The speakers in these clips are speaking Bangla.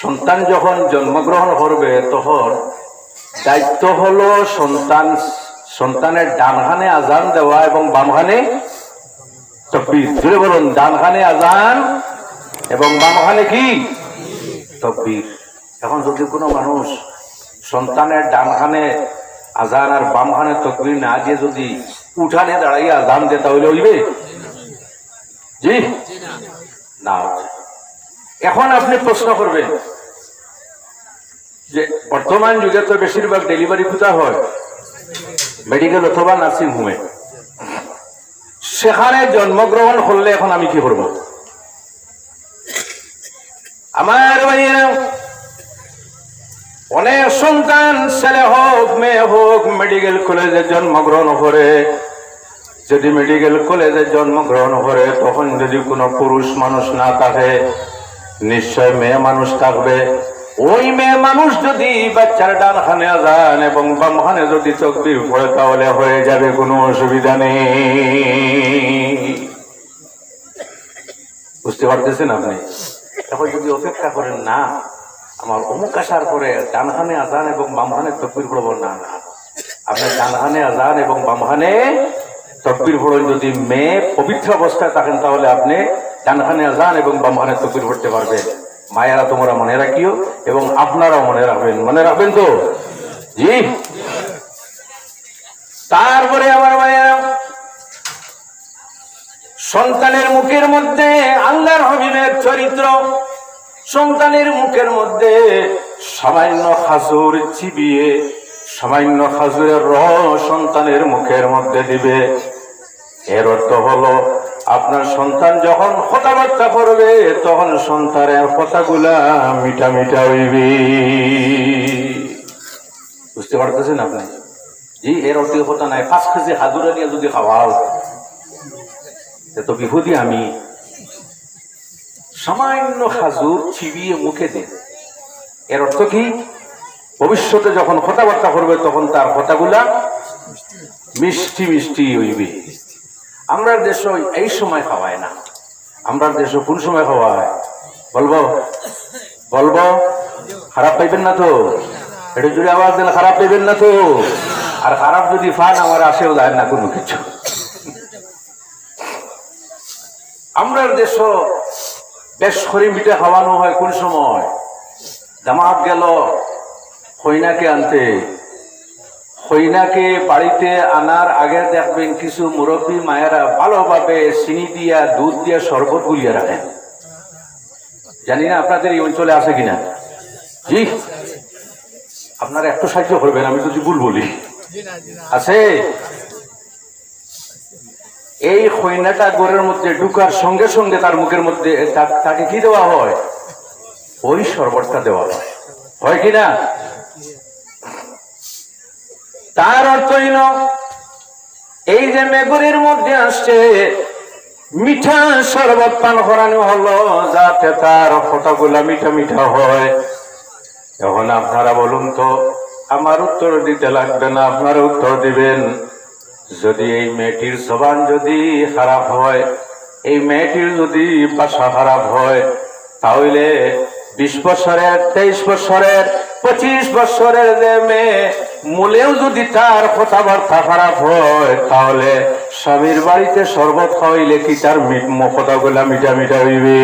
সন্তান যখন জন্মগ্রহণ করবে তখন দায়িত্ব হলো সন্তানের ডানহানে আজান দেওয়া এবং বামহানে তাকবীর। জোরে বলুন, ডানহানে আজান এবং বামহানে কি তাকবীর। এখন যদি কোনো মানুষ সন্তানের ডানহানে আজান আর বামহানে তাকবীর না দিয়ে যদি উঠানে দাঁড়াইয়া আজান দেয় তাহলে হইবে? জি না। এখন আপনি প্রশ্ন করবেন যে বর্তমান যুগে তো বেশিরভাগ ডেলিভারি কোথায় হয়? মেডিকেল অথবা নার্সিং হোমে। সেখানে জন্মগ্রহণ করলে এখন আমি কি করব? আমার ভাইয়েরা, অনেক সন্তান ছেলে হোক মেয়ে হোক মেডিকেল কলেজে জন্মগ্রহণ করে। যদি মেডিকেল কলেজে জন্মগ্রহণ করে তখন যদি কোনো পুরুষ মানুষ না থাকে, নিশ্চয় মেয়ে মানুষ থাকবে। ওই মেয়ে মানুষ যদি বাচ্চার ডানখানে আজান এবং বামখানে যদি তাকবীর পড়ে তাহলে হয়ে যাবে, কোনো অসুবিধা নেই। বুঝতে পারতেছেন আপনি? এখন যদি অপেক্ষা করেন না আমার অমুক আসার পরে ডানখানে আজান এবং বামখানে তাকবীর পড়ব, না না, আপনি ডানখানে আজান এবং বামখানে তাকবীর পড়েন। যদি মেয়ে পবিত্র অবস্থায় থাকেন তাহলে আপনি ডানখানে আজান এবং বামখানে তাকবীর পড়তে পারবেন। মায়েরা তোমরা মনে রাখিও এবং আপনারাও মনে রাখবেন। মনে রাখবেন তো? জি। তারপরে আমার মায়েরা, সন্তানের মুখের মধ্যে আল্লাহর হাবিবের চরিত্র, সন্তানের মুখের মধ্যে সামান্য খাজুর চিবিয়ে সামান্য খাজুরের রস সন্তানের মুখের মধ্যে দিবে। এর অর্থ হলো আপনার সন্তান যখন কথাবার্তা করবে তখন সন্তানের কথাগুলা মিঠা মিঠা হইবে। বুঝতে পারতেছেন আপনি? জি। এর অর্থ কথা নাই 5 কেজি খাজুরা নিয়ে যদি খাওয়াও তো বিহুদি। আমি সামান্য খাজুর চিবিয়ে মুখে দিই। এর অর্থ কি? ভবিষ্যতে যখন কথাবার্তা করবে তখন তার কথাগুলা মিষ্টি মিষ্টি হইবে। আমরা দেশ এই সময় খাওয়ায় না। আমরা দেশ কোন সময় খাওয়ায় বলবো? বলবো? খারাপ পাইবেন না তো? এটা জুড়ে আওয়াজ দিলে খারাপ পাইবেন না তো? আর খারাপ যদি ফান আমার আসেও যায় না কোনো কিছু। আমরা দেশ বেশ করে মিঠে খাওয়ানো হয় কোন সময়? জামাত গেল কইনাকে আনতে, কইনাকে বাড়িতে আনার আগে দেখবেন কিছু মুরব্বী মায়েরা ভালোভাবে চিনি দিয়া দুধ দিয়া শরবত গুলিয়ে রাখেন। জানি না আপনাদের এই অঞ্চলে আছে কিনা। জি। আপনারা একটু সাহায্য করবেন আমি যদি ভুল বলি। আছে? এই কইনাটা ঘরের মধ্যে ঢুকার সঙ্গে সঙ্গে তার মুখের মধ্যে তাকে কি দেওয়া হয়? ওই শরবতটা দেওয়া হয়। হয় কিনা? তার অর্থ হইল এই যে মেঘরের মধ্যে আসছে মিঠা শরবত পান করানো হলো যাতে তার কথাগুলা মিঠা মিঠা হয়। এখন আপনারা বলুন তো, আমার উত্তর দিতে লাগবে না, আপনারা উত্তর দিবেন। যদি এই মেয়েটির জবান যদি খারাপ হয়, এই মেয়েটির যদি ভাষা খারাপ হয়, তাহলে 20 বছরের 23 বছরের 25 বছরের যে মেয়ে মূলেও যদি তার কথাবার্তা খারাপ হয় তাহলে স্বামীর বাড়িতে শরবত খাওয়াইলে কি তার কথাগুলা মিঠা মিঠা হইবে?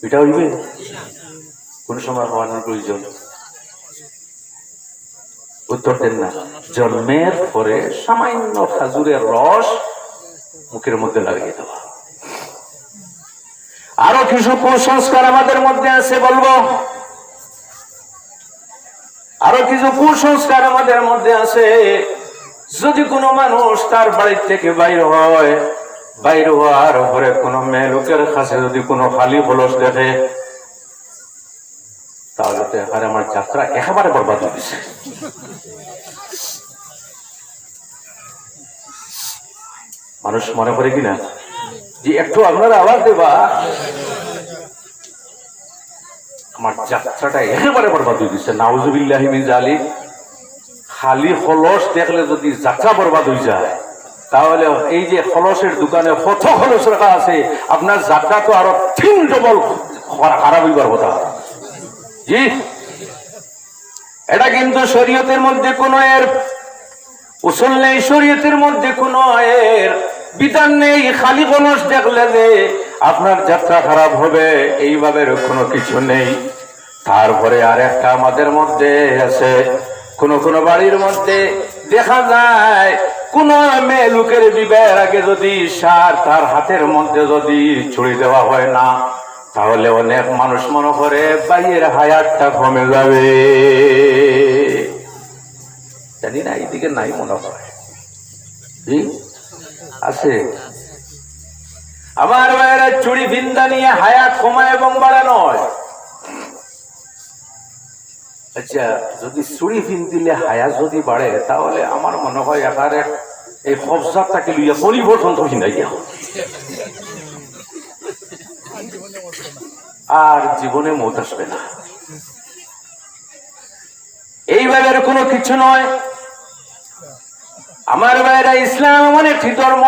মিঠা হইবে? কোন সময় খাওয়ানোর প্রয়োজন? উত্তর দেন না। জন্মের পরে সামান্য খাজুরের রস মুখের মধ্যে লাগিয়ে দেওয়া। আরো কিছু কুসংস্কার আমাদের মধ্যে আছে বলবো। আরো কিছু কুসংস্কার আমাদের মধ্যে আছে। যদি কোনো মানুষ তার বাড়ি থেকে বাইর হয়, বাইর হওয়ার পরে কোনো মেয়ে লোকের কাছে যদি কোনো খালি খোলস দেখে তাহলে তো এখানে আমার যাত্রা একেবারে বরবাদ হয়েছে। মানুষ মনে করে কিনা যে একটু আপনারা আওয়াজ দেবা, আমার যাত্রাটা একেবারে বরবাদ হয়ে দিচ্ছে। নাউজুবিল্লাহি মিন যালিক। খালি খলস দেখলে যদি যাত্রা বরবাদ হয়ে যায় তাহলে এই যে খলসের দোকানে কত খলস রাখা আছে, আপনার যাত্রা তো আরো 3 ডবল খারাপ হইবার কথা। জি, এটা কিন্তু শরীয়তের মধ্যে কোনো এর উসুল নেই, শরীয়তের মধ্যে কোনো এর বিধান নেই। খালি গলস দেখলে যে আপনার যাত্রা খারাপ হবে এইভাবে কোনো কিছু নেই। তারপরে আর একটা আমাদের মধ্যে আছে, কোন বাড়ির মধ্যে দেখা যায় কোন মেয়ে লোকের বিবাহের আগে যদি সার তার হাতের মধ্যে যদি ছুড়ে দেওয়া হয় না, তাহলে অনেক মানুষ মনে করে বাইয়ের হায়াতটা কমে যাবে। জানি না এইদিকে নাই মনে হয়, আছে। আমার ভাইয়েরা চুড়ি ভিন্দা নিয়ে হায়াত কমায় এবং বাড়ানো হয়। আচ্ছা, যদি চুড়ি ভিন দিলে হায়াত যদি বাড়ে, তাহলে আমার মনে হয় এবারে এই কবজাটাকে লইয়া পরিবর্তন করি নাই, আর জীবনে মত আসবে না। এইভাবে কোনো কিছু নয় আমার ভাইরা। ইসলাম এমন একটি ধর্ম,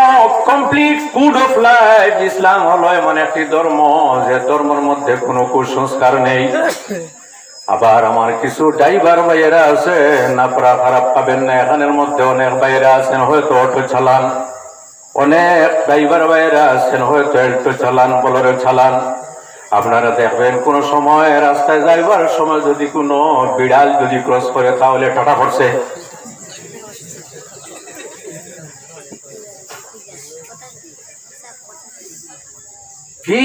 কমপ্লিট কোড অফ লাইফ। ইসলাম হলো এমন একটি ধর্ম যে ধর্মের মধ্যে কোনো কুসংস্কার নেই। আবার আমার কিছু ড্রাইভার ভাইয়েরা আছেন, আপনারা খারাপ পাবেন না, এখানের মধ্যে অনেক ভাইয়েরা আছেন হয়তো অটো চালান, অনেক ড্রাইভার ভাইয়েরা আছেন হয়তো অটো চালান, বোলেরো চালান। আপনারা দেখবেন কোন সময় রাস্তায় যাইবার সময় যদি কোনো বিড়াল যদি ক্রস করে, তাহলে টাটা পড়ছে। কি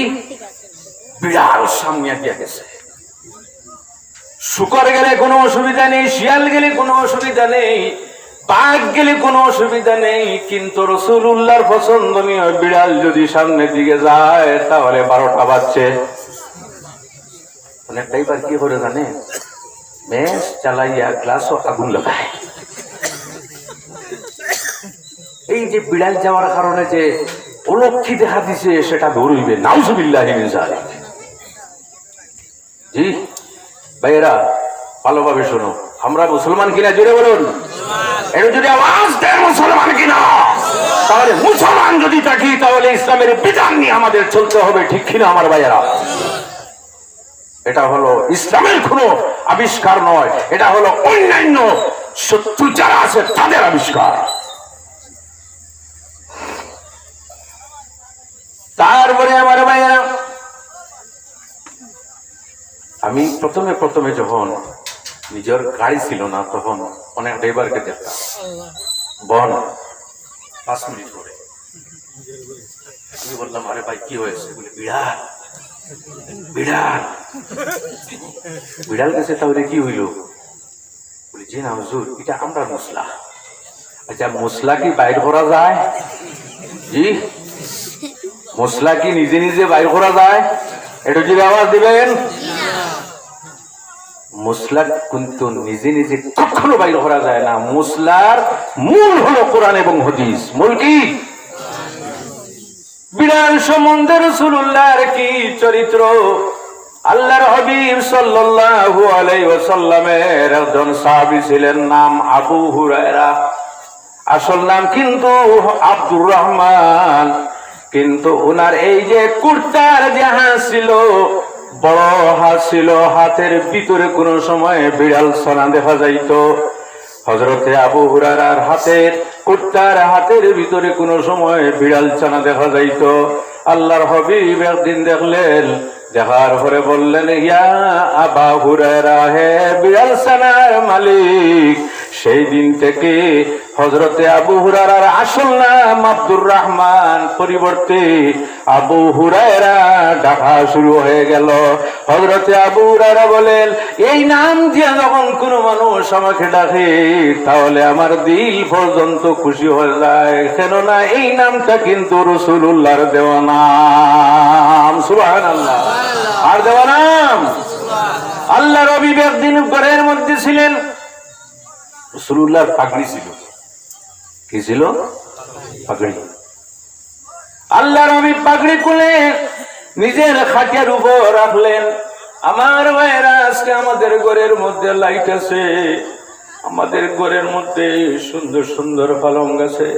বিড়াল সামনে দিয়ে গেছে। শুকর গেলে কোনো অসুবিধা নেই, শিয়াল গেলে কোনো অসুবিধা নেই, বাঘ গেলে কোনো অসুবিধা নেই, কিন্তু রাসূলুল্লাহর পছন্দনীয় বিড়াল যদি সামনের দিকে যায়, তাহলে 12টা বাজছে। অনেকটাই বার কি করে জানে, মেস চালাইয়া গ্লাসও আগুন লাগায়। এই যে বিড়াল যাওয়ার কারণে যে অলক্ষী দেখা দিছে, সেটা ধরইবে। নাউজুবিল্লাহি মিন যালিক। জি ভাইয়েরা, ভালোভাবে শোনো, আমরা মুসলমান কিনা জোরে বলুন। এটা যদি আওয়াজ দেয় মুসলমান কিনা, তাহলে মুসলমান যদি থাকি তাহলে ইসলামের বিধান নিয়ে আমাদের চলতে হবে, ঠিক কিনা আমার ভাইয়েরা? এটা হলো ইসলামের কোনো আবিষ্কার নয়, এটা হলো অন্যান্য শত্রু যারা আছে তাদের আবিষ্কার। তারপরে আমার ভাইয়েরা, আমি প্রথমে যখন নিজের গাড়ি ছিল না, তখন অনেক ড্রাইভারকে দেখতাম, বল 5 মিনিট করে। আমি বললাম, আরে ভাই কি হয়েছে? বলে বিড়াল বিড়াল বিড়াল গেছে। তাহলে কি হইল? বলি জি না হুজুর, এটা আমরা মশলা। আচ্ছা, মশলা কি বাইর করা যায়? জি, মশলা কি নিজে নিজে বাইর করা যায়? এটা যদি আওয়াজ দিবেন। মশলা কিন্তু নিজে নিজে কখনো বাইর করা যায় না। মশলার মূল হলো কোরআন এবং হাদিস। মূল কি? বিড়াল সম্বন্ধে রাসূলুল্লাহর কি চরিত্র! আল্লাহর হাবিব সাল্লাল্লাহু আলাইহি ওয়াসাল্লামের একজন সাহাবী ছিলেন, নাম আবু হুরায়রা। আসল নাম কিন্তু আব্দুর রহমান। কিন্তু ওনার এই যে কুর্তার যে হাত ছিল, বড় হাত ছিল, হাতের ভিতরে কোন সময় বিড়াল ছানা দেখা যাইত। হযরতে আবু হুরায়রার হাতের কুর্তার হাতের ভিতরে কোন সময় বিড়াল ছানা দেখা যাইত। আল্লাহর হাবিব একদিন দেখলেন, দেখার পরে বললেন, ইয়া আবু হুরায়রা, হে বিড়াল ছানার মালিক। সেই দিন থেকে হযরতে আবু হুরায়রার আসল নাম আব্দুর রহমান পরিবর্তে আবু হুরায়রা ডাকা শুরু হয়ে গেল। হযরতে আবু হুরায়রা বলেন, এই নাম দিয়ে যখন কোনো মানুষ আমাকে ডাকে, তাহলে আমার দিল পর্যন্ত খুশি হয়ে যায়, কেননা এই নামটা কিন্তু রাসূলুল্লাহর দেওয়া নাম। সুবহানাল্লাহ। আর দেওয়া নাম। আল্লাহর হাবিব একদিন ঘরের মধ্যে ছিলেন, রাসূলুল্লাহর পাগড়ি ছিল। কি ছিল? পাগড়ি। আল্লাহর হাবিব পাগড়ি খুলে নিজের খাটিয়ার উপর রাখলেন। আমার ভাইরা, আজকে আমাদের ঘরের মধ্যে লাইট আছে, আমাদের ঘরের মধ্যে সুন্দর সুন্দর পালং আছে,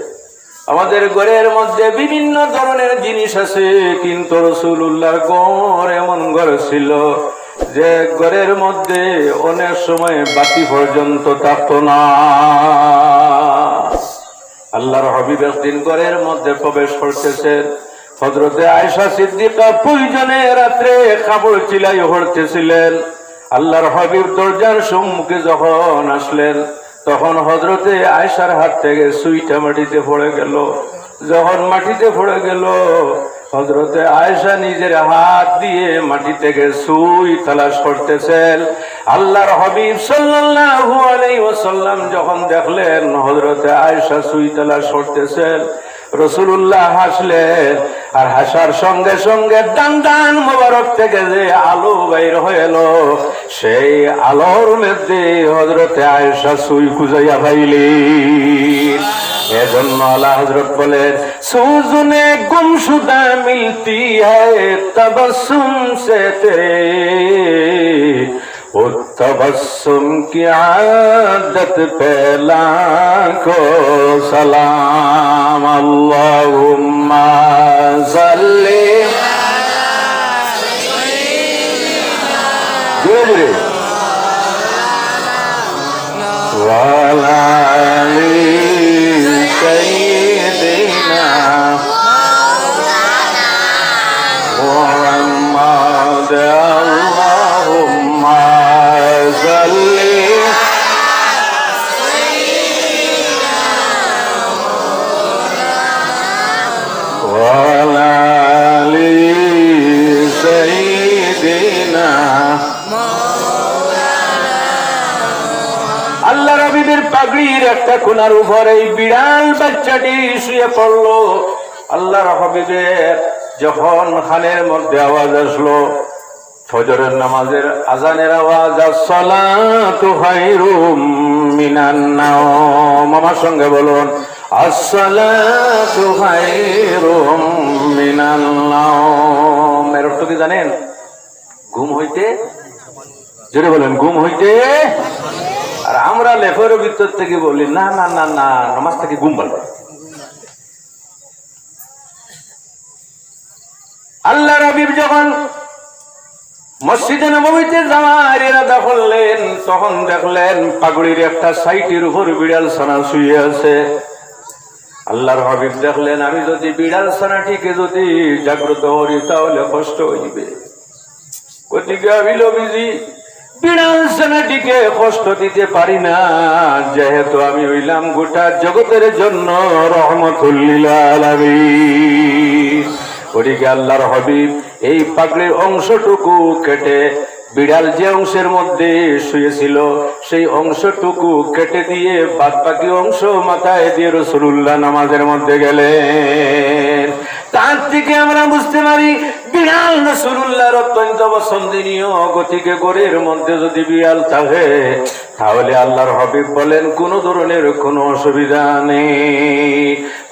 আমাদের ঘরের মধ্যে বিভিন্ন ধরনের জিনিস আছে, কিন্তু রাসূলুল্লাহর ঘর এমন ঘর ছিল যে ঘরের মধ্যে অনেক সময় বাতি পর্যন্ত থাকতো না। আল্লাহর হাবিব একদিন ঘরের মধ্যে প্রবেশ করতেছেন। হযরতে আয়েশা সিদ্দিকা প্রয়োজনে রাত্রে কাপড় চিলাই করতেছিলেন। আল্লাহর হাবিব দরজার সম্মুখে যখন আসলেন, তখন হযরতে আয়েশার হাত থেকে সুইটা মাটিতে পড়ে গেল। যখন মাটিতে পড়ে গেল, হযরতে আয়েশা নিজের হাত দিয়ে মাটি থেকে সুই তালাশ করতেছেন। আল্লাহর হাবিব সাল্লাল্লাহু আলাইহি ওয়াসাল্লাম যখন দেখলেন হযরতে আয়েশা সুই তালাশ করতেছেন, রাসূলুল্লাহ হাসলেন। আর হাসার সঙ্গে সঙ্গে দান মোবারক থেকে যে আলো বাইর হয়ে এলো, সেই আলোর মধ্যে হযরতে আয়েশা সুই খুঁজাইয়া পাইলেন। এজন্য আলা হযরত বলেন, সুজনে গুমশুদা মিলতি হ্যায় তবসুম সে তেরে, ও তবসুম কি আদত পে লাখো সালাম। আল্লাহুম্মা সাল্লি ওয়ালা আলি সাইয়্যিদিনা মুহাম্মাদ। আল্লাহুম্মা সাল্লি ওয়ালা আলি সাইয়্যিদিনা। আল্লাহর হাবিবের পাগড়ির একটা কোণার উপরে এই বিড়াল বাচ্চাটি শুয়ে পড়লো। আল্লাহর হাবিবের যখন কানের মধ্যে আওয়াজ আসলো, ফজরের নামাজের আজানের আওয়াজ, আসসালাতু খায়রুম মিনান নাওম। আমার সঙ্গে বলুন, আসসালাতু খায়রুম মিনান নাওম। এর অর্থ কি জানেন? ঘুম হইতে, জোরে বলেন, ঘুম হইতে। আর আমরা লেফের ভিতর থেকে বলি, না না না না, নামাজ থেকে ঘুম ভালো। আল্লাহর হাবিব যখন মসজিদে নববীতে যাওয়ার ইরাদা করলেন, তখন দেখলেন পাগড়ির একটা সাইটের উপর বিড়াল ছানা শুয়ে আছে। আল্লাহর হাবিব দেখলেন, আমি যদি বিড়াল ছানাটিকে যদি জাগ্রত করি তাহলে কষ্ট হইবে। গতিকে আমি নবীজি বিড়াল ছানাটিকে কষ্ট দিতে পারি না, যেহেতু আমি হইলাম গোটা জগতের জন্য রহমতুল লিল আলামিন। ওদিকে আল্লাহর হাবিব এই পাগড়ির অংশটুকু কেটে, বিড়াল যে অংশের মধ্যে শুয়েছিল সেই অংশটুকু কেটে দিয়ে বাদ বাকি অংশ মাথায় দিয়ে রাসূলুল্লাহ নামাজের মধ্যে গেলেন। তার থেকে আমরা বুঝতে পারি বিড়াল রাসূলুল্লাহর অত্যন্ত পছন্দনীয়। গতিকে ঘরের মধ্যে যদি বিড়াল থাকে তাহলে আল্লাহর হাবিব বলেন কোনো ধরনের কোনো অসুবিধা নেই।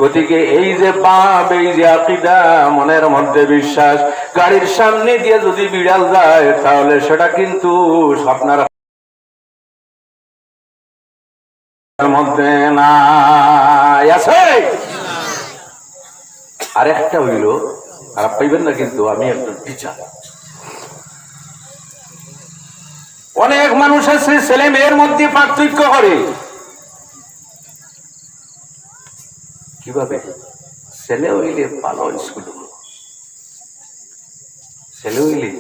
গতিকে এই যে পাপ, এই যে আকীদা, মনের মধ্যে বিশ্বাস, গাড়ির সামনে দিয়ে যদি বিড়াল যায় তাহলে সেটা কিন্তু আপনার মধ্যে নাই আছে। আরেকটা হইল, আর পাইবেন না, কিন্তু আমি একজন টিচার। অনেক মানুষ আছে ছেলে মেয়ের মধ্যে পার্থক্য করে। কিভাবে? ছেলে হইলে ভালো স্কুল, ছেলে হইলে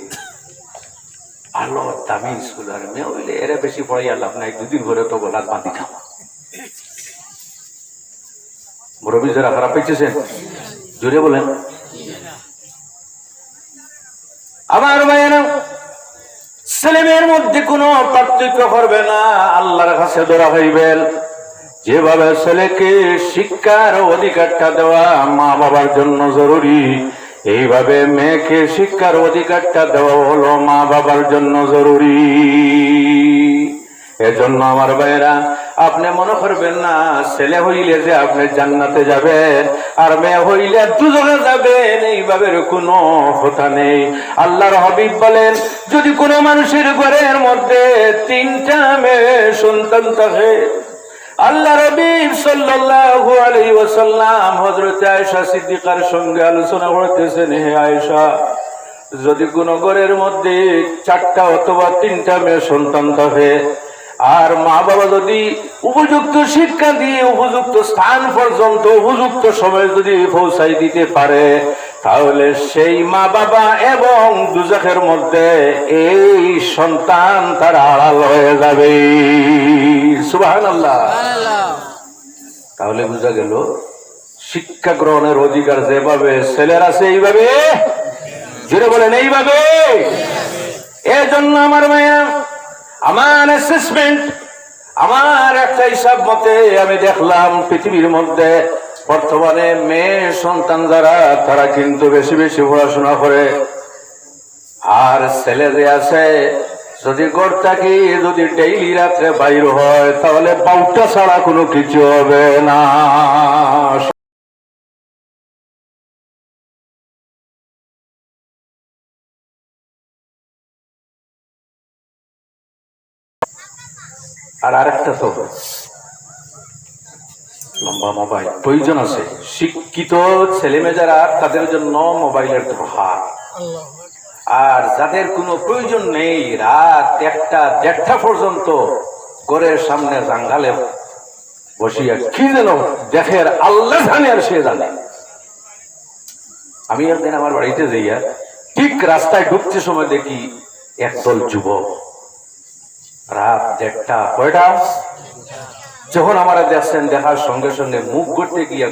ভালো দামি স্কুল, আর মেয়ে হইলে এরা বেশি পড়াইয়া লাভ নাই, দুদিন ঘরে তো গোলাপ বাঁধি খাওয়া। মুরব্বী যারা খারাপ পেয়েছেন জোরে বলেন। আমার ভাইয়েরা, ছেলে মেয়ের মধ্যে কোনো পার্থক্য করবে না, আল্লাহর কাছে ধরা হইবেন। যেভাবে ছেলেকে শিক্ষার অধিকারটা দেওয়া মা বাবার জন্য জরুরি, এইভাবে মেয়েকে শিক্ষার অধিকারটা দেওয়া হলো মা বাবার জন্য জরুরি। এজন্য আমার ভাইয়েরা, আপনি মনে করবেন না ছেলে হইলে যে আপনি জান্নাতে যাবেন আর মেয়ে হইলে দুজনে যাবেন, এইভাবে কোনো কথা নেই। আল্লাহর হাবিব বলেন, যদি কোনো মানুষের ঘরের মধ্যে 3টা মেয়ে সন্তান থাকে আল্লাহ নবী সাল্লাল্লাহু আলাইহি ওয়াসাল্লাম হযরত আয়েশা সিদ্দিকার সঙ্গে আলোচনা করতেছেন, হে আয়েশা, যদি কোন ঘরের মধ্যে 4টা অথবা 3টা মেয়ে সন্তান থাকে আর মা বাবা যদি উপযুক্ত শিক্ষা দিয়ে উপযুক্ত স্থান পর্যন্ত উপযুক্ত সময় যদি পৌঁছাই দিতে পারে, তাহলে সেই মা বাবা এবং দুজখের মধ্যে এই সন্তান তার আড়াল হয়ে যাবে। সুবহানাল্লাহ। তাহলে বোঝা গেল শিক্ষা গ্রহণের অধিকার যেভাবে ছেলের আছে এইভাবে, জোরে বলেন এইভাবে। এই জন্য আমার মায়া, আমার অ্যাসেসমেন্ট, আমার একটা হিসাব মতে আমি দেখলাম পৃথিবীর মধ্যে বর্তমানে মেয়ে সন্তান যারা, তারা কিন্তু বেশি বেশি পড়াশোনা করে। আর ছেলে যে আছে, যদি ঘর থাকি, যদি ডেইলি রাত্রে বাইর হয়, তাহলে বাউটা ছাড়া কোনো কিছু হবে না। আর আরেকটা তো লম্বা মোবাইল প্রয়োজন আছে। শিক্ষিত ছেলে মেয়ে যারা, তাদের জন্য মোবাইলের দরকার। আর যাদের কোনো প্রয়োজন নেই, রাত 1টা-1:30 পর্যন্ত ঘরের সামনে জাঙ্গালে বসিয়া কি যেন দেখে, আল্লাহ জানে আর সে জানে। আমি একদিন আমার বাড়িতে যাইয়া ঠিক রাস্তায় ঢুকতে সময় দেখি একদল যুবক, রাত 1:30, কয়টা, যখন আমার দেখছেন, দেখার সঙ্গে সঙ্গে মুখ করতে গিয়া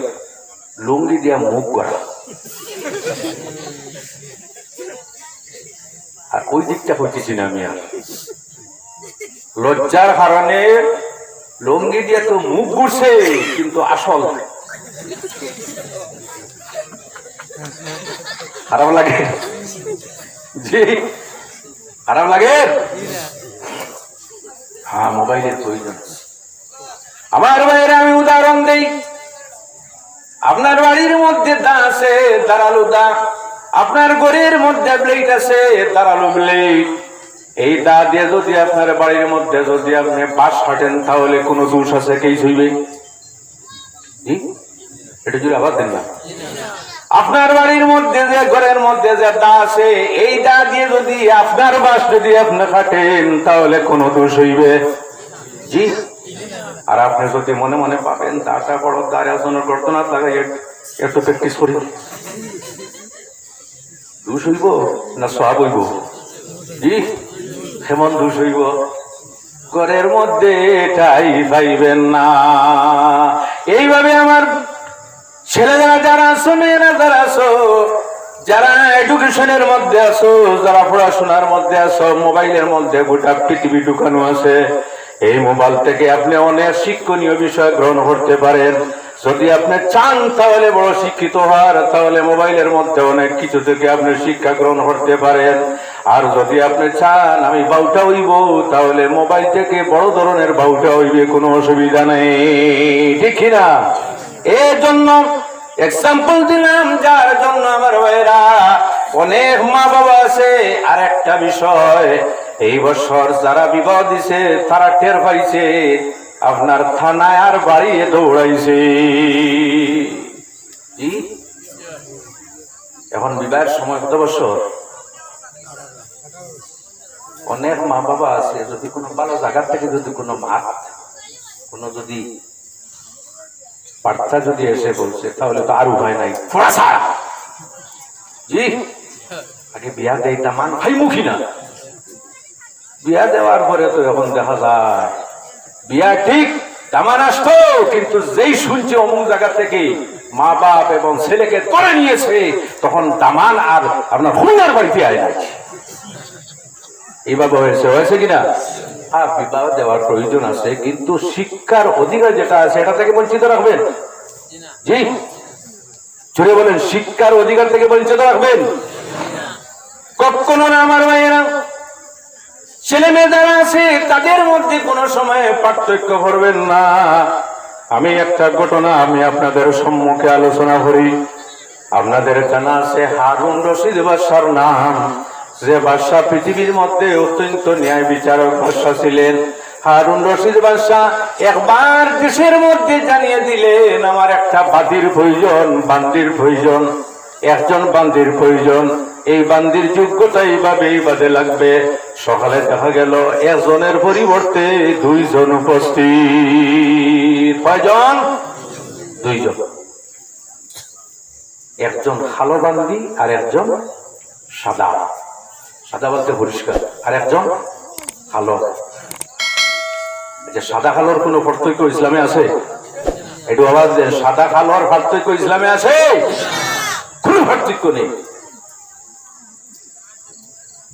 লুঙ্গি দিয়া মুখ করা, আর ওই দিকটা করতেছি না আমি। আর লজ্জার কারণে লুঙ্গি দিয়ে তো মুখ ঘুরছে, কিন্তু আসল খারাপ লাগে। জি, খারাপ লাগে। হ্যাঁ, মোবাইলের প্রয়োজন। আমার ভাইয়েরা, আমি উদাহরণ দেই। আপনার বাড়ির মধ্যে দা আছে, দাঁড়ালো দা। আপনার ঘরের মধ্যে ব্লেড আছে, দাঁড়ালো ব্লেড। এই দা দিয়ে যদি আপনার বাড়ির মধ্যে যদি আপনি বাঁশ কাটেন, তাহলে কোনো দোষ আছে? কে ছুইবে? এটা যদি আবার দেন না। আপনার বাড়ির মধ্যে যে ঘরের মধ্যে যে দা আছে, এই দা দিয়ে যদি আপনার বাঁশ যদি আপনি কাটেন, তাহলে কোনো দোষ হইবে? জি। আর আপনি যদি মনে মনে পাবেন দাটা বড় দাঁড়িয়ে আলোচনা করতো না, লাগাই একটু প্র্যাকটিস করি, দোষ হইব না সব হইব? জি, কেমন দোষ হইব? ঘরের মধ্যে এটাই পাইবেন না। এইভাবে আমার ছেলেরা যারা আছো, মেয়েরা যারা আছো, যারা এডুকেশনের মধ্যে আছো, যারা পড়াশোনার মধ্যে আছো, মোবাইলের মধ্যে গোটা পৃথিবী ঢুকানো আছে। এই মোবাইল থেকে আপনি অনেক শিক্ষণীয় বিষয় গ্রহণ করতে পারেন। যদি আপনি চান তাহলে বড় শিক্ষিত হওয়ার, তাহলে মোবাইলের মধ্যে অনেক কিছু থেকে আপনি শিক্ষা গ্রহণ করতে পারেন। আর যদি আপনি চান আমি বাউটা হইব, তাহলে মোবাইল থেকে বড় ধরনের বাউটা হইবে, কোনো অসুবিধা নেই, ঠিক না? এর জন্য এক্সাম্পল দিলাম, যার জন্য আমার ভাইরা অনেক মা বাবা আছে। আর একটা বিষয়, এই বছর যারা বিবাহ দিছে, তারা টের পাইছে, আপনার থানায় আর বাড়িয়ে দৌড়াইছে। এখন বিবাহের সময় কত বছর? অনেক মা বাবা আছে, যদি কোনো ভালো জায়গা থেকে যদি কোনো মাত, কোনো যদি বার্তা যদি এসে বলছে, তাহলে তো আর উপায় নাই, জি আগে বিয়া দেয় তামান ভাই মুখী না। বিয়া দেওয়ার পরে তো এখন দেখা যায় বিয়া ঠিক দামান আসতো, কিন্তু যেই শুনছে অমুক জায়গা থেকে মা বাপ এবং ছেলেকে করে নিয়েছে, তখন দামান আর আপনার হুনার বাড়িতে আয় নাই। এইভাবে হয়েছে কিনা? হ্যাঁ, বিবাহ দেওয়ার প্রয়োজন আছে, কিন্তু শিক্ষার অধিকার যেটা আছে এটা থেকে বঞ্চিত রাখবেন। জি, জুড়ে বলেন, শিক্ষার অধিকার থেকে বঞ্চিত রাখবেন কখনো না। আমার ভাইয়েরা, ছেলে মেয়ে যারা আছে তাদের মধ্যে কোনো সময় পার্থক্য করবেন না। আমি একটা ঘটনা আমি আপনাদের সম্মুখে আলোচনা করি। আপনাদের জানা আছে হারুন রশিদ বাদশার নাম, যে বাদশাহ পৃথিবীর মধ্যে অত্যন্ত ন্যায় বিচারক বাদশাহ ছিলেন, হারুন রশিদ বাদশাহ একবার দেশের মধ্যে জানিয়ে দিলেন, আমার একটা বান্দির প্রয়োজন, বান্দির প্রয়োজন, একজন বান্দির প্রয়োজন। এই বান্দির যোগ্যতা এইভাবে এইভাবে লাগবে। সকালে দেখা গেল একজনের পরিবর্তে দুইজন উপস্থিত। কয়জন? দুইজন। একজন কালো বান্দি আর একজন সাদা। সাদা বলতে পরিষ্কার, আর একজন কালো। সাদা কালোর কোন পার্থক্য ইসলামে আছে? একটু আওয়াজ দেন। সাদা কালোর পার্থক্য ইসলামে আছে? কোন পার্থক্য নেই।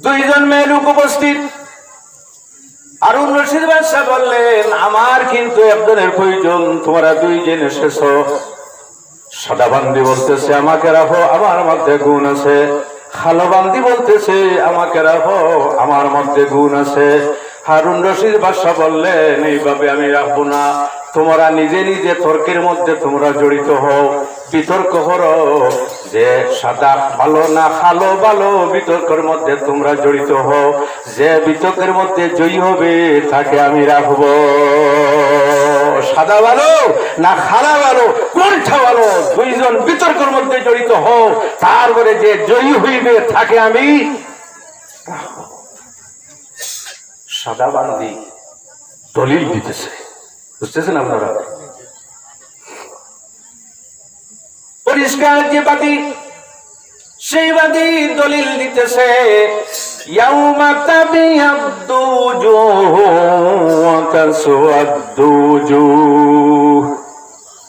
দুইজন মেয়ে লোক উপস্থিত। হারুন রশিদ বাদশাহ বললেন, আমার কিন্তু একজনের প্রয়োজন, তোমরা দুইজন এসেছ। সাদা বান্দি বলতেছে, আমাকে রাখো, আমার মধ্যে গুণ আছে। কালো বান্দি বলতেছে, আমাকে রাখো, আমার মধ্যে গুণ আছে। হারুন রশিদ বাদশাহ বললেন, এইভাবে আমি রাখবো না। তোমরা নিজে নিজে তর্কের মধ্যে তোমরা জড়িত হও, বিতর্ক করো যে সাদা ভালো না কালো ভালো, বিতর্কের মধ্যে তোমরা জড়িত হও। যে বিতর্কের মধ্যে জয়ী হবে তাকে আমি রাখবো। সাদা ভালো না কালা ভালো, কোনটা ভালো? দুইজন বিতর্কের মধ্যে জড়িত হও, তারপরে যে জয়ী হইবে তাকে আমি রাখবো। সাদা বান্দি দলিল দিতেছে, বুঝতেছেন আপনারা? পরিষ্কার যে বাদী, সেই বাদী দলিল দিতেছে, ইয়াউমা তাবিয়াদ্দু উজুহু ওয়া তাসওয়াদ্দু উজুহ।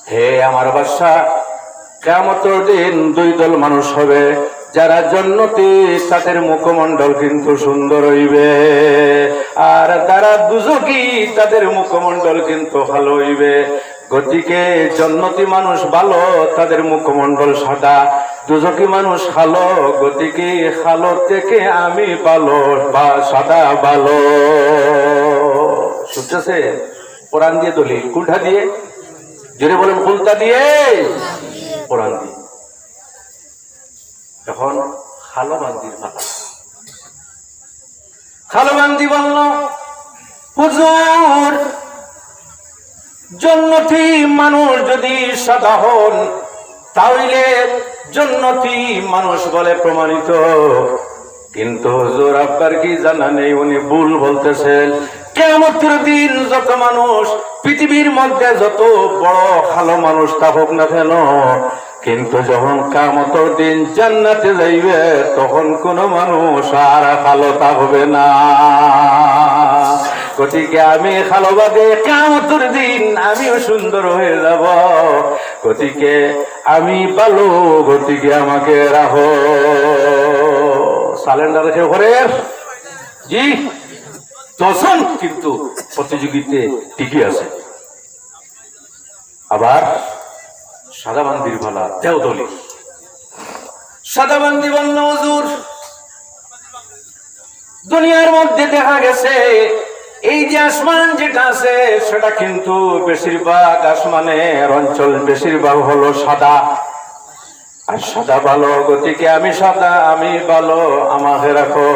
হে আমার বাদশা, কিয়ামতের দিন দুই দল মানুষ হবে। যারা জান্নাতি তাদের মুখমণ্ডল কিন্তু সুন্দর হইবে, আর যারা দুজকি তাদের মুখমণ্ডল কিন্তু ভালো হইবে। গতিকে জান্নাতি মানুষ ভালো, তাদের মুখমণ্ডল সাদা। দুজকি মানুষ কালো, গতিকে কালো থেকে আমি ভালো বা সাদা ভালো। শুনতেছে? কোরআন দিয়ে দলিল। কোনটা দিয়ে? জোরে বলেন, কোনটা দিয়ে? কোরআন দিয়ে। এখন কালো বান্দির কথা। কালো বান্দি বলল, হুজুর, জান্নাতি মানুষ যদি সাদা হন তাহলে জান্নাতি মানুষ বলে প্রমাণিত। কিন্তু হুজুর আপনার কি জানা নেই? উনি ভুল বলতেছেন। কিয়ামতের দিন যত মানুষ পৃথিবীর মধ্যে যত বড় কালো মানুষ থাকুক না কেন, কিন্তু যখন কিয়ামতের দিন জান্নাতে যাইবে তখন কোন মানুষ আর কালো থাকবে না। গতিকে আমি কালো বাদে কিয়ামতের দিন আমিও সুন্দর হয়ে যাব। গতিকে আমি ভালো, গতিকে আমাকে রাখো। সালেন্ডার রেখে ঘরে জি দশন, কিন্তু প্রতিযোগিতে টিকে আছে। আবার সাদা বান্দির ভালা দেও দলিল। সাদা বান্দি বলল, হুজুর, দুনিয়ার মধ্যে দেখা গেছে এই যে আসমান যেটা আছে সেটা কিন্তু বেশিরভাগ আসমানের অঞ্চল বেশিরভাগ হলো সাদা, আর সাদা ভালো। গতিকে আমি সাদা, আমি ভালো, আমাকে রাখো।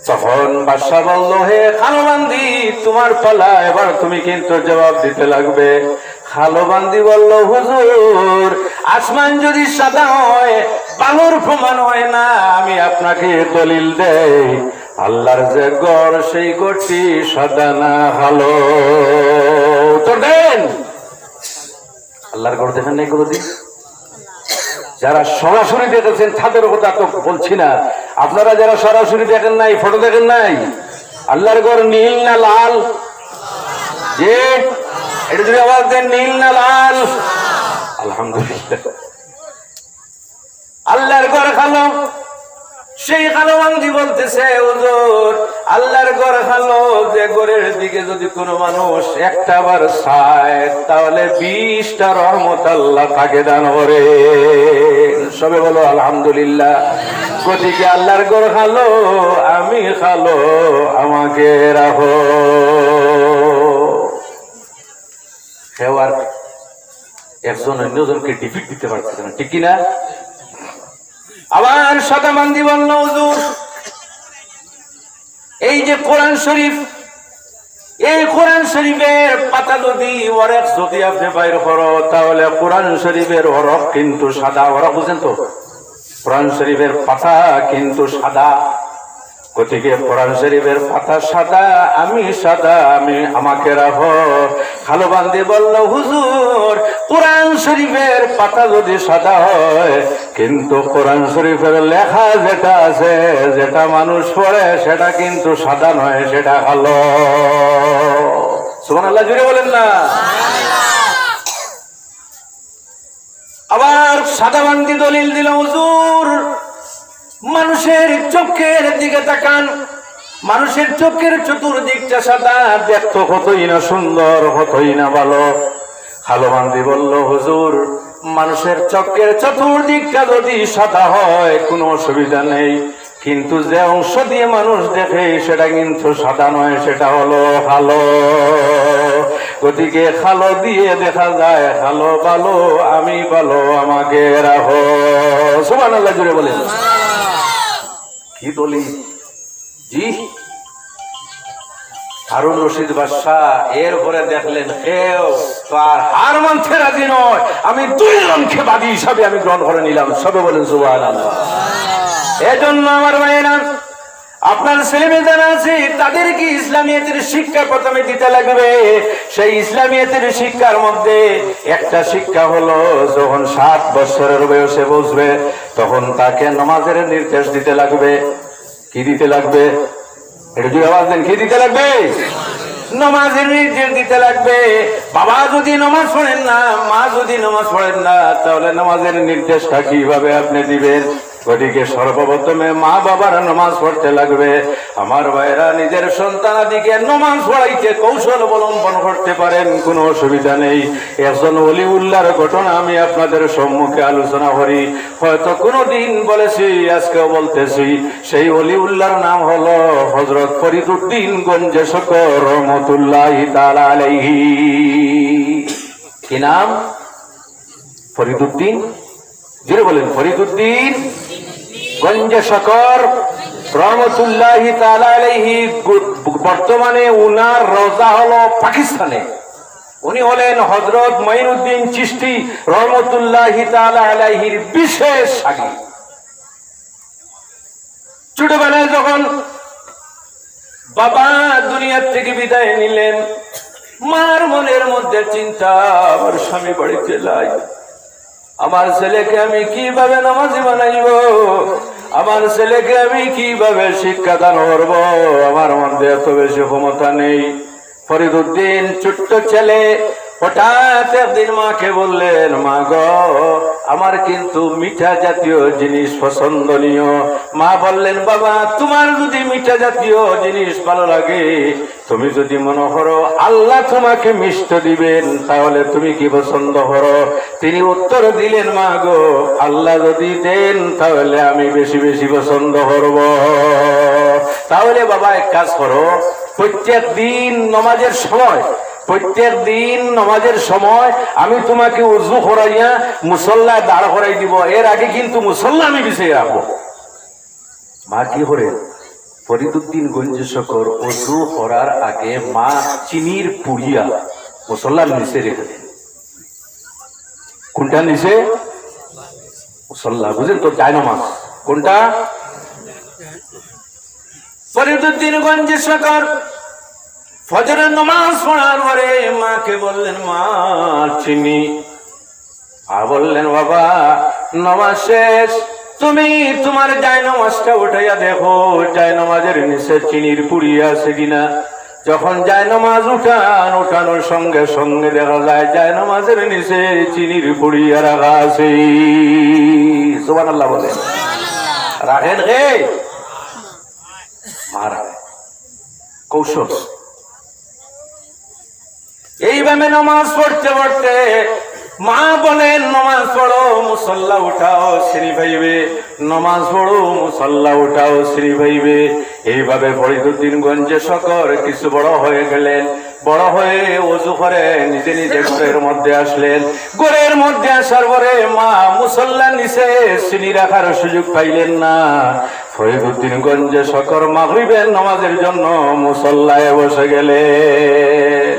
তখন বাদশা বলল, হে কালো বান্দি, তোমার পালা, এবার তুমি কিন্তু জবাব দিতে লাগবে। কালো বান্দি বলল, হুজুর, আসমান যদি সাদা হয় ভালোর প্রমাণ হয় না। আমি আপনাকে দলিল দেই, আল্লাহর যে গড় সেই গড়টি সাদা না ভালো। উত্তর দেন। আল্লাহর গড় দেখেন নাই কোনদিন? যারা সরাসরি দেখেছেন তাদের কথা তো বলছি না, আপনারা যারা সরাসরি দেখেন নাই, ফটো দেখেন নাই, আল্লাহর ঘর নীল না লাল? যে এটা যদি আওয়াজ দেন, নীল না লাল? আলহামদুলিল্লাহ। আল্লাহর ঘর কালো। সেই কালো বান্দি বলতেছে, হুজুর, আল্লাহর ঘর কালো, যে ঘরের দিকে যদি কোনো মানুষ একটা বার চায় তাহলে 20টা রহমত আল্লাহ তাকে দান করে। সবে বলো আলহামদুলিল্লাহ। গতিকে আল্লাহর ঘর কালো, আমি কালো, আমাকে রাখো। হেওয়ার একজন অন্যজনকে ডিফিট দিতে পারছে না, ঠিক কিনা? আবার সাদা বান্দি বলল, হুজুর, এই যে কোরআন শরীফ, এই কোরআন শরীফের পাতা যদি হরফ যদি আপনি বাইর করো, তাহলে কোরআন শরীফের হরফ কিন্তু সাদা। হরফ বুঝেন তো? কোরআন শরীফের পাতা কিন্তু সাদা। গতিকে কোরআন শরীফের পাতা সাদা, আমি সাদা, আমাকে রাখো। খালো বান্দি বলল, হুজুর কোরআন শরীফের পাতা যদি সাদা হয়, কিন্তু কোরআন শরীফের লেখা যেটা আছে, যেটা মানুষ পড়ে, সেটা কিন্তু সাদা নয়, সেটা কালো। সুবহানাল্লাহ, জুড়ে বলেন না। আবার সাদা বান্দি দলিল দিল, হুজুর মানুষের চোখের দিকে তাকান, মানুষের চোখের চতুর্দিকটা সাদা, দেখতে কতই না সুন্দর, কতই না ভালো। খালোবান্দি বলল, হুজুর মানুষের চোখের চতুর্দিকটা যদি সাদা হয় কোনো অসুবিধা নেই, কিন্তু যে অংশ দিয়ে মানুষ দেখে সেটা কিন্তু সাদা নয়, সেটা হলো কালো। গতিকে কালো দিয়ে দেখা যায়, কালো ভালো, আমি ভালো, আমাকে রাখো। সুবহানাল্লাহ, জুড়ে বলেন। কি দলিল? জি, হারুন রশিদ বাদশাহ এরপরে দেখলেন কেউ তো আর হার মানতে রাজি নয়, আমি 2 জনকে বাদী হিসাবে আমি গ্রহণ করে নিলাম। সবে বলেন সুবহানাল্লাহ। এজন্য আমার ভাইয়েরা, আপনার ছেলে মেয়ে যারা আছে তাদেরকে ইসলামিয়াতের শিক্ষা প্রথমে দিতে লাগবে। সেই ইসলামিয়াতের শিক্ষার মধ্যে একটা শিক্ষা হলো, যখন 7 বছরের বয়সে বুঝবে, তখন তাকে নামাজের নির্দেশ দিতে লাগবে। কি দিতে লাগবে? এটা যদি আওয়াজ দেন, কি দিতে লাগবে? নামাজের নির্দেশ দিতে লাগবে। বাবা যদি নামাজ পড়েন না, মা যদি নামাজ পড়েন না, তাহলে নামাজের নির্দেশটা কিভাবে আপনি দিবেন? গতিকে সর্বপ্রথমে মা বাবার নামাজ পড়তে লাগবে। আমার ভাইরা, নিজের সন্তানাদিকে নামাজ পড়াইতে কৌশল অবলম্বন করতে পারেন, কোনো অসুবিধা নেই। একজন ওলিউল্লাহর ঘটনা আমি আপনাদের সম্মুখে আলোচনা করি, হয়তো কোনোদিন বলেছি, আজকেও বলতেছি। সেই ওলিউল্লাহর নাম হলো হযরত ফরিদউদ্দিন গঞ্জে শকর রহমাতুল্লাহি তাআলা আলাইহি। কি নাম? ফরিদউদ্দিন। জোরে বলেন, ফরিদউদ্দিন গঞ্জে শকর রহমাতুল্লাহি তাআলা আলাইহি। বর্তমানে উনার রওজা হলো পাকিস্তানে। উনি হলেন হযরত মঈনুদ্দিন চিশতি রহমাতুল্লাহি তাআলা আলাইহির বিশেষ শাগির্দ। ছোটবেলায় যখন বাবা দুনিয়ার থেকে বিদায় নিলেন, মার মনের মধ্যে চিন্তা, আমার স্বামী বাড়িতে নাই, আমার ছেলেকে আমি কিভাবে নামাজি বানাইব, আমার ছেলেকে আমি কিভাবে শিক্ষাদান করব, আমার মধ্যে এত বেশি ক্ষমতা নেই। ফরিদউদ্দিন ছোট্ট ছেলে হঠাৎ একদিন মাকে বললেন, মা গো, আমার কিন্তু মিঠা জাতীয় জিনিস পছন্দনীয়। মা বললেন, বাবা তোমার যদি মিঠা জাতীয় জিনিস ভালো লাগে, তুমি যদি মনে করো আল্লাহ তোমাকে মিষ্টি দিবেন, তাহলে তুমি কি পছন্দ করো? তিনি উত্তর দিলেন, মা গো, আল্লাহ যদি দেন তাহলে আমি বেশি বেশি পছন্দ করব। তাহলে বাবা এক কাজ করো, প্রত্যেক দিন নামাজের সময় আমি তোমাকে উযু করাইয়া মুসল্লা দাঁড় করাই দিব, এর আগে কিন্তু মুসল্লা আমি বিছিয়ে রাখবো। মা কি করে? ফরিদউদ্দিন গঞ্জে শকর উযু করার আগে মা চিনির পুড়িয়া মুসল্লার নিচে রেখে দেন। কোনটা নিচে? মুসল্লা, বুঝেন তো? জায়নামাজ কোনটা? ফরিদউদ্দিন গঞ্জে শকর ফজরের নামাজ পড়ার পরে মাকে বললেন, মা চিনি। আর বললেন, বাবা নামাজ শেষ, তুমি তোমার জায়নামাজটা উঠাইয়া দেখো জায়নামাজের নিচে চিনির পুড়ি আছে কিনা। যখন জায়নামাজ উঠানোর সঙ্গে সঙ্গে দেখা যায় জায়নামাজের নিচে চিনির পুড়ি রাখা আছে। সুবহানাল্লাহ বলে। রাখেন রে মারা কৌশল। এইভাবে নামাজ পড়তে পড়তে মা বলেন, নামাজ পড়ো, মুসল্লা উঠাও, শ্রী ভাইবে, নামাজ পড়ো, মুসল্লা উঠাও, শ্রী ভাইবে। এইভাবে ফরিদউদ্দিন গঞ্জে শকর কিছু বড় হয়ে গেলেন। বড় হয়ে ওযু করে নিজে নিজে ঘরের মধ্যে আসলেন। ঘরের মধ্যে আসার পরে মা মুসল্লার নিচে চিনি রাখার সুযোগ পাইলেন না। ফরিদউদ্দিনগঞ্জে শকর মাগরিবের নামাজের জন্য মুসল্লায় বসে গেলেন।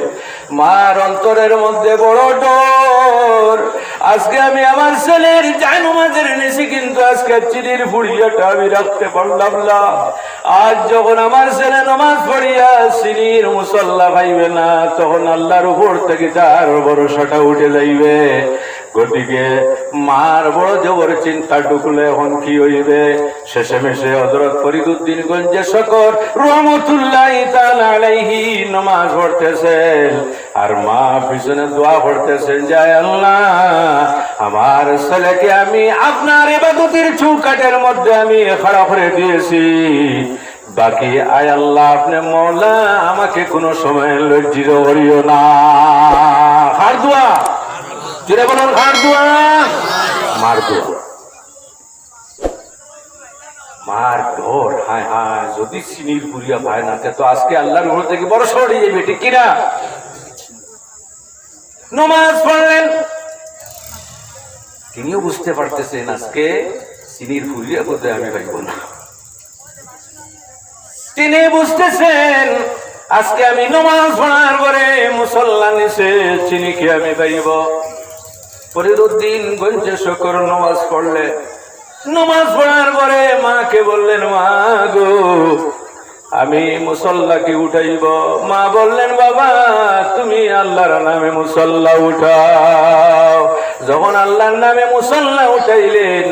মার অন্তরের মধ্যে বড় ডর, আজকে আমি আমার ছেলের জায়নামাজের নিচে কিন্তু আজকে চিনির পুড়িয়াটা আমি রাখতে পারলাম না। আজ যখন আমার ছেলে নামাজ পড়িয়া চিনির মুসল্লা পাইবে না, তখন আল্লাহর উপর থেকে তার ভরসাটা উঠে যাইবে। গতিকে মার বড় জবর চিন্তা ঢুকলে এখন কি হইবে। শেষে মেশে হযরত ফরিদউদ্দিনগঞ্জে শকর রহমতুল্লাহি তাআলা আলাইহি নামাজ পড়তেছেন, আর মা পিছনে দোয়া করতেছেন, যায় আল্লাহ আমার ছেলেকে আমি আপনার ইবাদতের চৌকাঠের মধ্যে আমি খাড়া করে দিয়েছি, বাকি আয় আল্লাহ আপনি মওলা আমাকে কোনো সময় লজ্জিত করিও না। খার দোয়া, যেটা বলুন খার দোয়া, মার দোয়া। মার ডর, হায় হায় যদি চিনির পুরিয়া পায় না তো আজকে আল্লাহর উপর থেকে বড় সরে যাবে, ঠিক কিনা? নামাজ পড়লেন, তিনিও বুঝতে পারতেছেন আজকে চিনির পুরিয়া বোধহয় আমি পাইব না। তিনি বুঝতেছেন আজকে আমি নামাজ পড়ার পরে মুসল্লা নিচে চিনি কি আমি পাইব। ফরিদউদ্দিনগঞ্জে শকর নামাজ পড়লেন। নামাজ পড়ার পরে মাকে বললেন, মা গো আমি মুসল্লাকে উঠাইব। মা বললেন, বাবা তুমি আল্লাহর নামে মুসল্লা উঠাও। যখন আল্লাহর নামে মুসল্লা উঠাইলেন,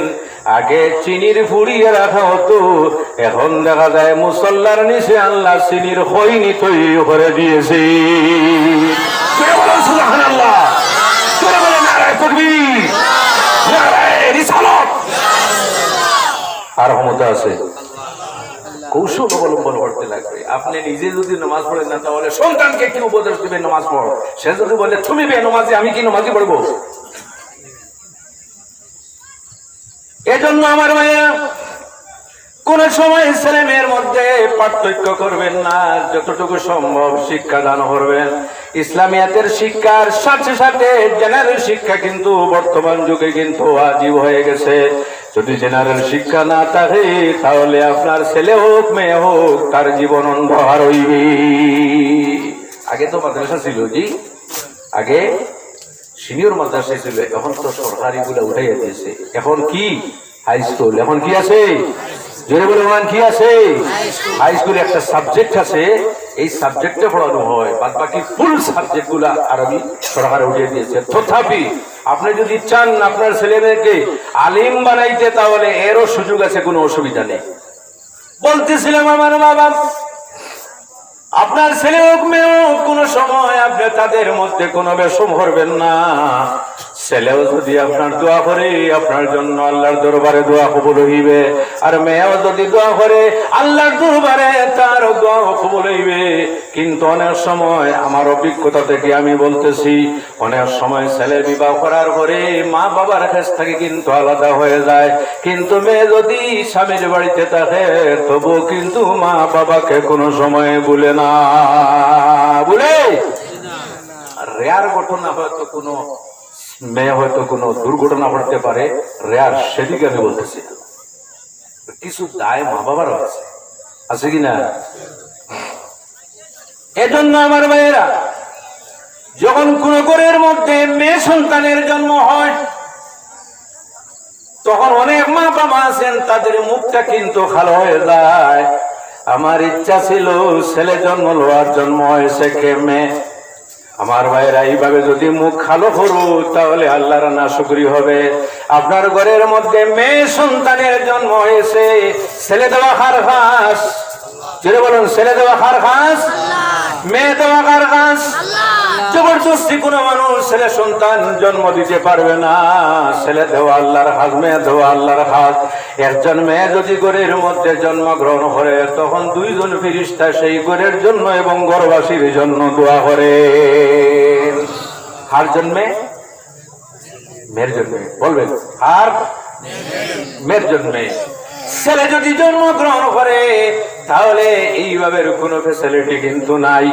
আগে চিনির পুড়িয়ে রাখা হতো, এখন দেখা যায় মুসল্লার নিচে আল্লাহ চিনির খৈনি তৈরি করে দিয়েছে। সুবহানাল্লাহ, নারায়ে তাকবীর, নারায়ে রিসালাত। আর ক্ষমতা আছে, কৌশল অবলম্বন করতে লাগবে। আপনি নিজে যদি নামাজ পড়েন না, তাহলে সন্তানকে কি উপদেশ দিবেন নামাজ পড়? সে যদি বলে তুমি বে নামাজে, আমি কি নামাজি পড়বো? এজন্য আমার ভাইয়া কোন সময় ছেলে মেয়ের মধ্যে পার্থক্য করবেন না, যতটুকু সম্ভব শিক্ষা দান করবেন। ইসলামিয়াতের শিক্ষার সাথে সাথে জেনারেল শিক্ষা কিন্তু বর্তমান যুগে কিন্তু ওয়াজিব হয়ে গেছে। যদি জেনারেল শিক্ষা না থাকে, তাহলে আপনার ছেলে হোক মেয়ে হোক তার জীবন অন্ধকার হইবে। আগে তো মাদ্রাসা ছিল, জি আগে সিনিয়র মাদ্রাসা ছিল, এখন তো সরকারি গুলা উঠাইয়া দিয়েছে। এখন কি হাই স্কুল, এখন কি আছে জোরে বলে কি আছে? হাই স্কুলে একটা সাবজেক্ট আছে, এই সাবজেক্টে পড়ানো হয়, বাদ বাকি ফুল সাবজেক্ট গুলা আরবি সরকার উঠিয়ে দিয়েছে। তথাপি আপনি যদি চান আপনার ছেলে মেয়েকে আলিম বানাইতে, তাহলে এরও সুযোগ আছে, কোনো অসুবিধা নেই। বলতেছিলাম আমার বাবা, আপনার ছেলে হোক মেয়ে হোক, কোন সময় আপনি তাদের মধ্যে কোনো বেশম করবেন না। ছেলেও যদি আপনার দোয়া করে, আপনার জন্য আল্লাহর দরবারে দোয়া কবুল হইবে, আর মেয়েও যদি দোয়া করে আল্লাহর দরবারে তার দোয়া কবুল হইবে। কিন্তু অনেক সময় আমার অভিজ্ঞতা থেকে আমি বলতেছি, অনেক সময় ছেলে বিবাহ করার পরে মা বাবার কাছ থেকে কিন্তু আলাদা হয়ে যায়, কিন্তু মেয়ে যদি স্বামীর বাড়িতে থাকে তবুও কিন্তু মা বাবাকে কোনো সময় ভুলে না, বলে রেয়ার ঘটনা হয়তো কোনো মেয়ে হয়তো কোনো দুর্ঘটনা ঘটতে পারে, রেয়ার, সেদিকে আমি বলতেছি। কিছু দায় মা বাবারও আছে, আছে কিনা? এজন্য আমার ভাইয়েরা, যখন কোন ঘরের মধ্যে মেয়ে সন্তানের জন্ম হয়, তখন অনেক মা বাবা আছেন তাদের মুখটা কিন্তু ভালো হয়ে যায়। আমার ইচ্ছা ছিল ছেলে জন্ম লওয়ার জন্ম হয়েছে কে মেয়ে। আমার ভাইরা, এইভাবে যদি মুখ খালো করু তাহলে আল্লাহর নাশুকরি হবে। আপনার ঘরের মধ্যে মেয়ে সন্তানের জন্ম হয়েছে, ছেলে দেওয়া খার ঘাস, যেটা বলুন ছেলে দেওয়া খার ঘাস, মেয়ে দেওয়া খার ঘাস। জবরদস্তি কোনো মানুষ ছেলে সন্তান জন্ম দিতে পারবে না। ছেলে দেওয়া আল্লাহর হাজ, মেয়ে দেওয়া আল্লাহর হাজ। একজন মেয়ে যদি ঘরের মধ্যে জন্মগ্রহণ করে, তখন দুইজন ফেরেশতা সেই ঘরের জন্য এবং ঘরবাসীর জন্য দোয়া করে। কার জন্মে? মেয়ের জন্মে, বলবেন আর মেয়ের জন্মে। ছেলে যদি জন্মগ্রহণ করে, তাহলে এইভাবে কোনো ফ্যাসিলিটি কিন্তু নাই।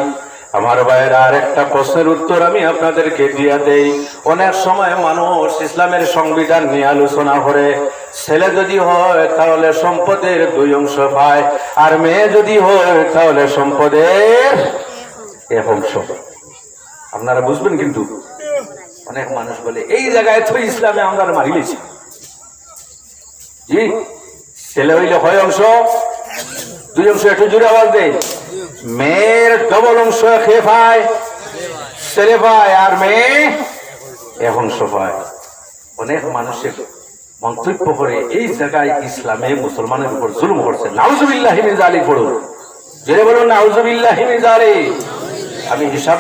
আমার ভাইয়ের আর একটা প্রশ্নের উত্তর আমি আপনাদেরকে দিয়া দেই। অনেক সময় মানুষ ইসলামের সংবিধান নিয়ে আলোচনা করে, ছেলে যদি হয় তাহলে সম্পদের 2 অংশ পায়, আর মেয়ে যদি হয় তাহলে সম্পদের 1 অংশ। আপনারা বুঝবেন, কিন্তু অনেক মানুষ বলে এই জায়গায় তো ইসলামে আমরা মারি লিছি। জি, ছেলে হইলে হয় অংশ, 2 অংশ, একটু জোরে আওয়াজ দেয়। মেয়ের ডবল অংশ খেয়ে পায়, ছেলে পায়, আর মেয়ে 1 অংশ পায়। অনেক মানুষের মন্তব্য করে এই জায়গায় ইসলামে মুসলমানের উপর জুলুম করছে। নাউজুবিল্লাহি মিন যালিক পড়ুন, জোরে বলুন নাউজুবিল্লাহি মিন যালিক। আমি হিসাব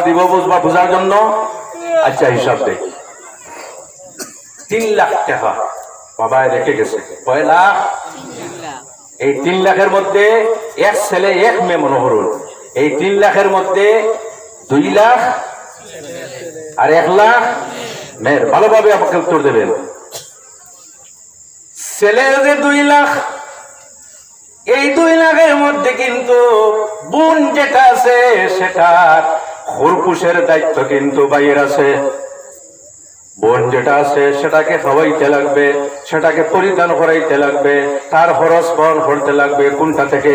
দিব বোঝার জন্য। আচ্ছা, হিসাব দেই। 3 লাখ টাকা বাবা রেখে গেছে। কয় লাখ? এই 3 লাখের মধ্যে 1 ছেলে 1 মেয়ে মনে করুন। এই 3 লাখের মধ্যে 2 লাখ আর 1 লাখ মেয়ের। ভালোভাবে আমাকে উত্তর দেবেন। ছেলের যে 2 লাখ, এই 2 লাখের মধ্যে কিন্তু বোন যেটা আছে সেটার খরপুষের দায়িত্ব কিন্তু বাইরের আছে। বোন যেটা আছে সেটাকে খাওয়াইতে লাগবে, সেটাকে পরিধান করাইতে লাগবে, তার খরচ বহন করতে লাগবে। কোনটা থেকে?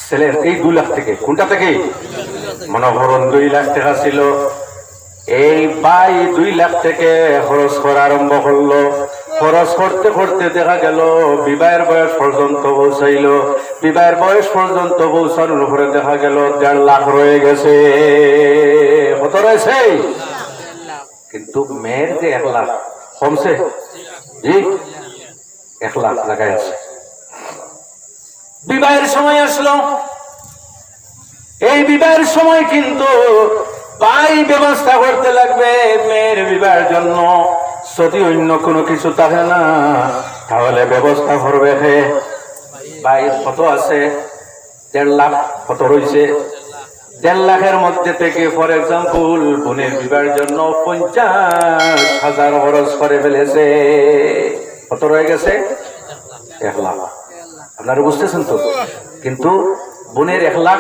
ছেলের এই 2 লাখ থেকে। কোনটা থেকে? মনে করুন 2 লাখ টাকা ছিল, এই ভাই 2 লাখ থেকে খরচ করা আরম্ভ করলো। খরচ করতে করতে দেখা গেল বিবাহের বয়স পর্যন্ত পৌঁছাইল। বিবাহের বয়স পর্যন্ত পৌঁছানোর উপরে দেখা গেল 1.5 লাখ রয়ে গেছে। কত রয়েছে? কিন্তু মেয়ের যে 1 লাখ কমছে। জি, 1 লাখ লাগাই আছে। বিবাহের সময় আসলো। এই বিবাহের সময় কিন্তু ভাই ব্যবস্থা করতে লাগবে মেয়ের বিবাহের জন্য। যদি অন্য কোনো কিছু থাকে না তাহলে ব্যবস্থা করবে ভাই। কত আছে? 1.5 লাখ। কত রয়েছে? 1.5 লাখের মধ্যে থেকে ফর এক্সাম্পল বোনের বিবাহের জন্য 50,000 খরচ করে ফেলেছে। কত রয়ে গেছে? 1 লাখ। আপনারা বুঝতেছেন তো? কিন্তু বোনের 1 লাখ